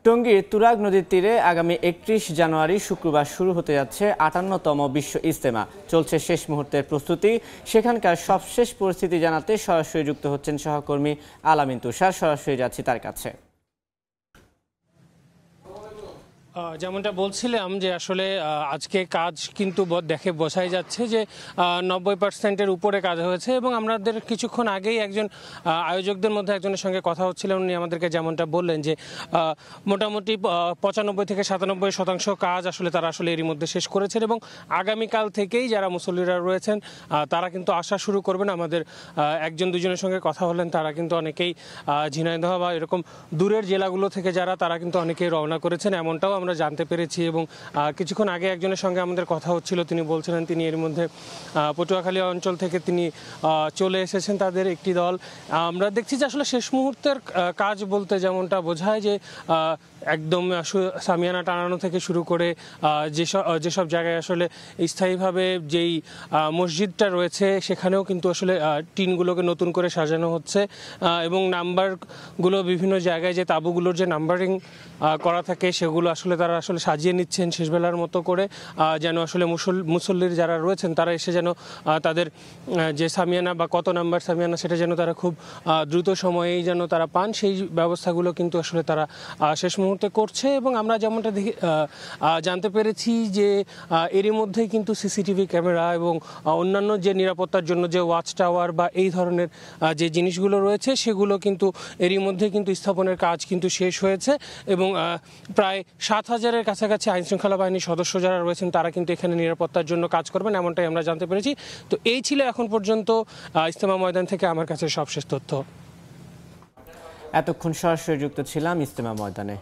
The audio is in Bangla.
টঙ্গীর তুরাগ নদীর তীরে আগামী ৩১ জানুয়ারি শুক্রবার শুরু হতে যাচ্ছে ৫৮তম বিশ্ব ইজতেমা। চলছে শেষ মুহূর্তের প্রস্তুতি। সেখানকার সবশেষ পরিস্থিতি জানাতে সরাসরি যুক্ত হচ্ছেন সহকর্মী আলামিন তুষার। সরাসরি যাচ্ছি তার কাছে। যেমনটা বলছিলাম যে আসলে আজকে কাজ কিন্তু দেখে বোঝাই যাচ্ছে যে ৯০%-এর উপরে কাজ হয়েছে এবং আমাদের কিছুক্ষণ আগেই একজন আয়োজকদের মধ্যে একজনের সঙ্গে কথা হচ্ছিল। উনি আমাদেরকে যেমনটা বললেন যে মোটামুটি ৯৫ থেকে ৯৭% কাজ আসলে তারা আসলে এরই মধ্যে শেষ করেছেন এবং আগামীকাল থেকেই যারা মুসল্লিরা রয়েছেন তারা কিন্তু আসা শুরু করবেন। আমাদের একজন দুজনের সঙ্গে কথা হলেন, তারা কিন্তু অনেকেই ঝিনাইদহ বা এরকম দূরের জেলাগুলো থেকে যারা তারা কিন্তু অনেকেই রওনা করেছেন, এমনটাও আমরা জানতে পেরেছি। এবং কিছুক্ষণ আগে একজনের সঙ্গে আমাদের কথা হচ্ছিল, তিনি বলছিলেন তিনি এর মধ্যে পটুয়াখালী অঞ্চল থেকে তিনি চলে এসেছেন তাদের একটি দল। আমরা দেখছি যে আসলে শেষ মুহূর্তের কাজ বলতে যেমনটা বোঝায় যে একদম সামিয়ানা টানানো থেকে শুরু করে যেসব জায়গায় আসলে স্থায়ীভাবে যেই মসজিদটা রয়েছে সেখানেও কিন্তু আসলে টিনগুলোকে নতুন করে সাজানো হচ্ছে এবং নাম্বারগুলো বিভিন্ন জায়গায় যে তাঁবুগুলোর যে নাম্বারিং করা থাকে সেগুলো আসলে তারা আসলে সাজিয়ে নিচ্ছেন শেষবেলার মতো করে, যেন আসলে মুসল্লির যারা রয়েছেন তারা এসে যেন তাদের যে সামিয়ানা বা কত নাম্বার সামিয়ানা সেটা যেন তারা খুব দ্রুত সময়েই যেন তারা পান, সেই ব্যবস্থাগুলো কিন্তু আসলে তারা শেষ মুহূর্তে করছে। এবং আমরা যেমনটা জানতে পেরেছি যে এরই মধ্যেই কিন্তু সিসিটিভি ক্যামেরা এবং অন্যান্য যে নিরাপত্তার জন্য যে ওয়াচ টাওয়ার বা এই ধরনের যে জিনিসগুলো রয়েছে সেগুলো কিন্তু এরই মধ্যে কিন্তু স্থাপনের কাজ কিন্তু শেষ হয়েছে এবং প্রায় ৭,০০০-এর কাছাকাছি আইনশৃঙ্খলা বাহিনীর সদস্য যারা রয়েছেন তারা কিন্তু এখানে নিরাপত্তার জন্য কাজ করবেন, এমনটাই আমরা জানতে পেরেছি। তো এই ছিল এখন পর্যন্ত ইজতেমা ময়দান থেকে আমার কাছে সবশেষ তথ্য। এতক্ষণ সরাসরি যুক্ত ছিলাম ইজতেমা ময়দানে।